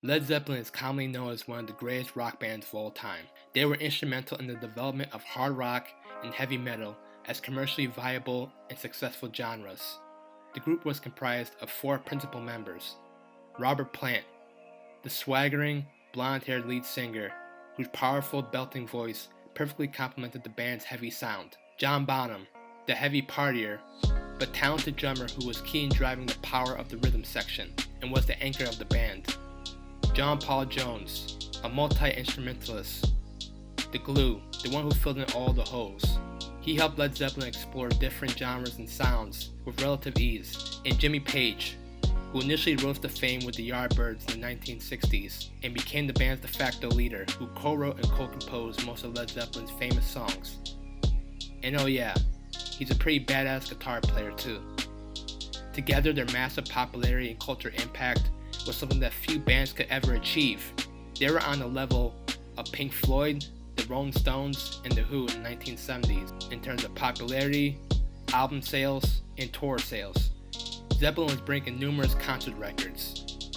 Led Zeppelin is commonly known as one of the greatest rock bands of all time. They were instrumental in the development of hard rock and heavy metal as commercially viable and successful genres. The group was comprised of four principal members: Robert Plant, the swaggering, blonde-haired lead singer whose powerful belting voice perfectly complemented the band's heavy sound; John Bonham, the heavy partier but talented drummer who was key in driving the power of the rhythm section and was the anchor of the band; John Paul Jones, a multi-instrumentalist, the glue, the one who filled in all the holes. He helped Led Zeppelin explore different genres and sounds with relative ease; and Jimmy Page, who initially rose to fame with the Yardbirds in the 1960s and became the band's de facto leader, who co-wrote and co-composed most of Led Zeppelin's famous songs. And oh yeah, he's a pretty badass guitar player too. Together, their massive popularity and cultural impact was something that few bands could ever achieve. They were on the level of Pink Floyd, the Rolling Stones, and The Who in the 1970s in terms of popularity, album sales, and tour sales. Zeppelin was breaking numerous concert records,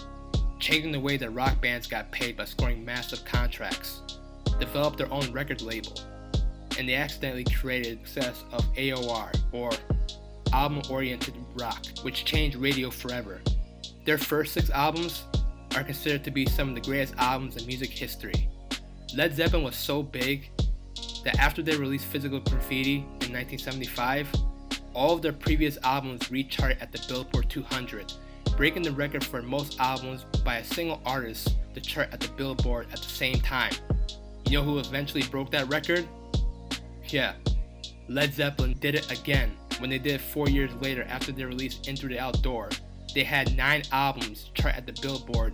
changing the way that rock bands got paid by scoring massive contracts, developed their own record label, and they accidentally created the success of AOR, or album-oriented rock, which changed radio forever. Their first 6 albums are considered to be some of the greatest albums in music history. Led Zeppelin was so big that after they released Physical Graffiti in 1975, all of their previous albums re-charted at the Billboard 200, breaking the record for most albums by a single artist to chart at the Billboard at the same time. You know who eventually broke that record? Yeah, Led Zeppelin did it again when they did it 4 years later after they released Into the Outdoor. They had 9 albums chart at the Billboard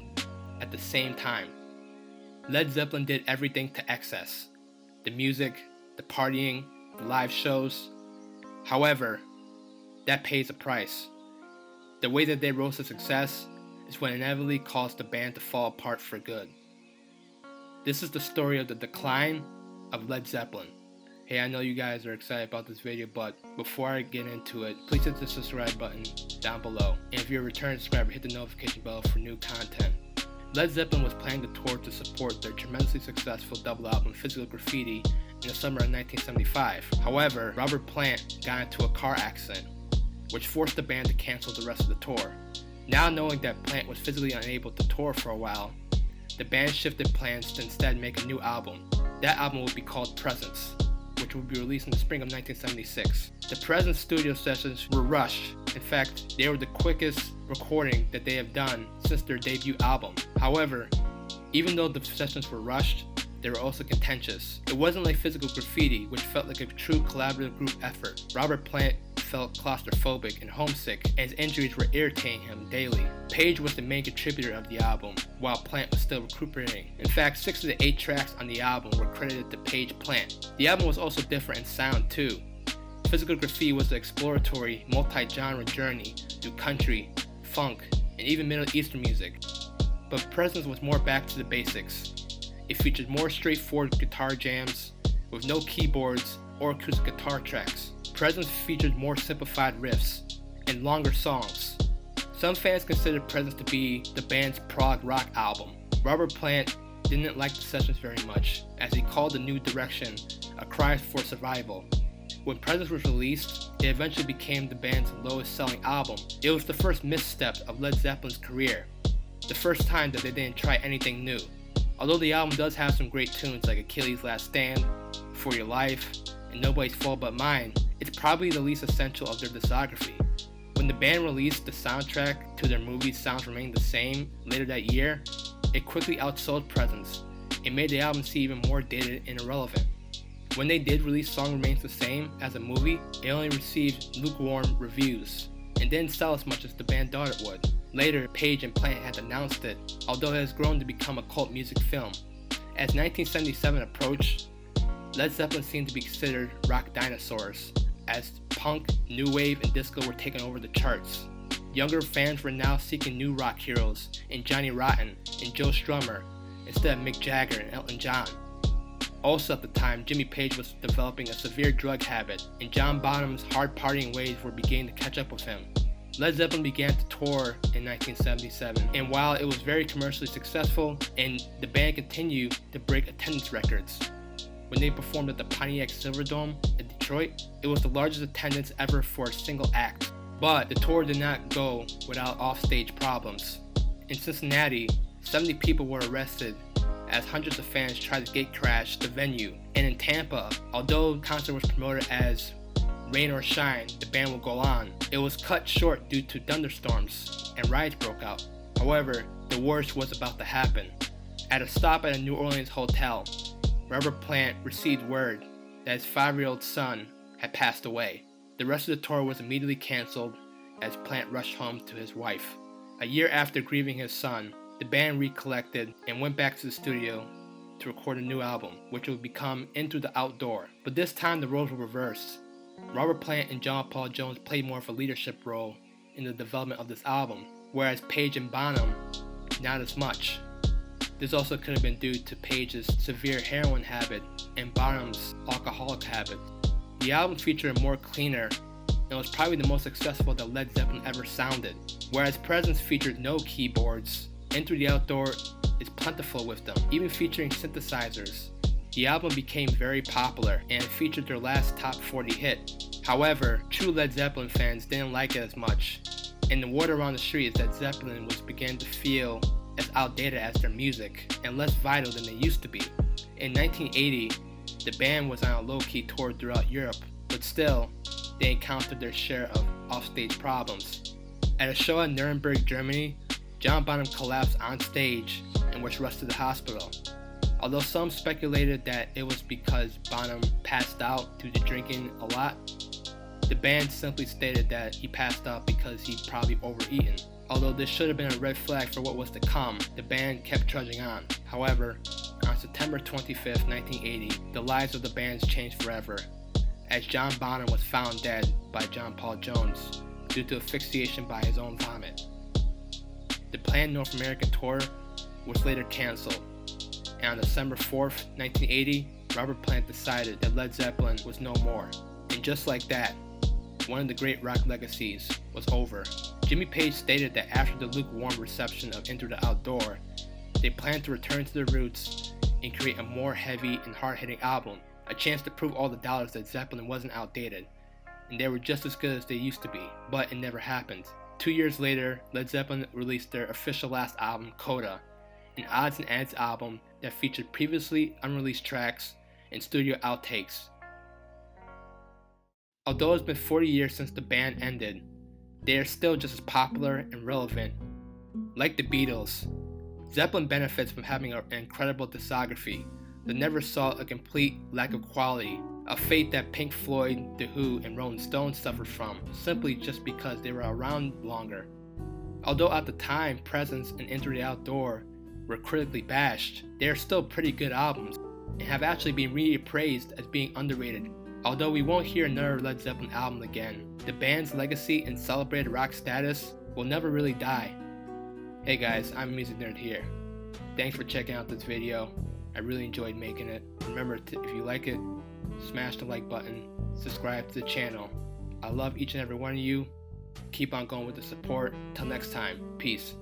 at the same time. Led Zeppelin did everything to excess: the music, the partying, the live shows. However, that pays a price. The way that they rose to success is what inevitably caused the band to fall apart for good. This is the story of the decline of Led Zeppelin. Hey, I know you guys are excited about this video, but before I get into it, please hit the subscribe button down below. And if you're a returning subscriber, hit the notification bell for new content. Led Zeppelin was planning to tour to support their tremendously successful double album Physical Graffiti in the summer of 1975. However, Robert Plant got into a car accident, which forced the band to cancel the rest of the tour. Now knowing that Plant was physically unable to tour for a while, the band shifted plans to instead make a new album. That album would be called Presence, which would be released in the spring of 1976. The Presence studio sessions were rushed. In fact, they were the quickest recording that they have done since their debut album. However, even though the sessions were rushed, they were also contentious. It wasn't like Physical Graffiti, which felt like a true collaborative group effort. Robert Plant felt claustrophobic and homesick, and his injuries were irritating him daily. Page was the main contributor of the album, while Plant was still recuperating. In fact, 6 of the 8 tracks on the album were credited to Page Plant. The album was also different in sound too. Physical Graffiti was an exploratory, multi-genre journey through country, funk, and even Middle Eastern music. But Presence was more back to the basics. It featured more straightforward guitar jams with no keyboards or acoustic guitar tracks. Presence featured more simplified riffs and longer songs. Some fans considered Presence to be the band's prog rock album. Robert Plant didn't like the sessions very much, as he called the new direction a cry for survival. When Presence was released, it eventually became the band's lowest selling album. It was the first misstep of Led Zeppelin's career, the first time that they didn't try anything new. Although the album does have some great tunes like Achilles' Last Stand, For Your Life, and Nobody's Fault But Mine, it's probably the least essential of their discography. When the band released the soundtrack to their movie Sounds Remain the Same later that year, it quickly outsold Presence. It made the album seem even more dated and irrelevant. When they did release Song Remains the Same as a movie, it only received lukewarm reviews and didn't sell as much as the band thought it would. Later, Page and Plant had announced it, although it has grown to become a cult music film. As 1977 approached, Led Zeppelin seemed to be considered rock dinosaurs, as punk, new wave, and disco were taking over the charts. Younger fans were now seeking new rock heroes in Johnny Rotten and Joe Strummer instead of Mick Jagger and Elton John. Also at the time, Jimmy Page was developing a severe drug habit, and John Bonham's hard partying ways were beginning to catch up with him. Led Zeppelin began to tour in 1977, and while it was very commercially successful, and the band continued to break attendance records. When they performed at the Pontiac Silverdome in Detroit, it was the largest attendance ever for a single act. But the tour did not go without offstage problems. In Cincinnati, 70 people were arrested as hundreds of fans tried to gatecrash the venue. And in Tampa, although the concert was promoted as rain or shine, the band will go on, it was cut short due to thunderstorms and riots broke out. However, the worst was about to happen. At a stop at a New Orleans hotel, Robert Plant received word that his 5-year-old son had passed away. The rest of the tour was immediately canceled as Plant rushed home to his wife. A year after grieving his son, the band recollected and went back to the studio to record a new album, which would become Into the Outdoor. But this time the roles were reversed. Robert Plant and John Paul Jones played more of a leadership role in the development of this album, whereas Page and Bonham, not as much. This also could have been due to Page's severe heroin habit and Bonham's alcoholic habit. The album featured a more cleaner and was probably the most successful that Led Zeppelin ever sounded. Whereas Presence featured no keyboards, Into the Outdoor is plentiful with them, even featuring synthesizers. The album became very popular and featured their last top 40 hit. However, true Led Zeppelin fans didn't like it as much, and the word around the street is that Zeppelin was beginning to feel as outdated as their music and less vital than they used to be. In 1980, the band was on a low-key tour throughout Europe, but still, they encountered their share of offstage problems. At a show in Nuremberg, Germany, John Bonham collapsed on stage and was rushed to the hospital. Although some speculated that it was because Bonham passed out due to drinking a lot, the band simply stated that he passed out because he'd probably overeaten. Although this should have been a red flag for what was to come, the band kept trudging on. However, on September 25, 1980, the lives of the bands changed forever, as John Bonham was found dead by John Paul Jones due to asphyxiation by his own vomit. The planned North American tour was later canceled, and on December 4, 1980, Robert Plant decided that Led Zeppelin was no more. And just like that, one of the great rock legacies was over. Jimmy Page stated that after the lukewarm reception of Into the Outdoor, they planned to return to their roots and create a more heavy and hard-hitting album, a chance to prove all the doubters that Zeppelin wasn't outdated, and they were just as good as they used to be, but it never happened. 2 years later, Led Zeppelin released their official last album, Coda, an odds and ends album that featured previously unreleased tracks and studio outtakes. Although it's been 40 years since the band ended, they are still just as popular and relevant. Like the Beatles, Zeppelin benefits from having an incredible discography that never saw a complete lack of quality, a fate that Pink Floyd, The Who, and Rolling Stones suffered from, simply just because they were around longer. Although at the time Presence and Into the Outdoor were critically bashed, they are still pretty good albums, and have actually been reappraised as being underrated. Although we won't hear another Led Zeppelin album again, the band's legacy and celebrated rock status will never really die. Hey guys, I'm IAmAMusicNerd here. Thanks for checking out this video. I really enjoyed making it. Remember, if you like it, smash the like button, subscribe to the channel. I love each and every one of you. Keep on going with the support. Till next time, peace.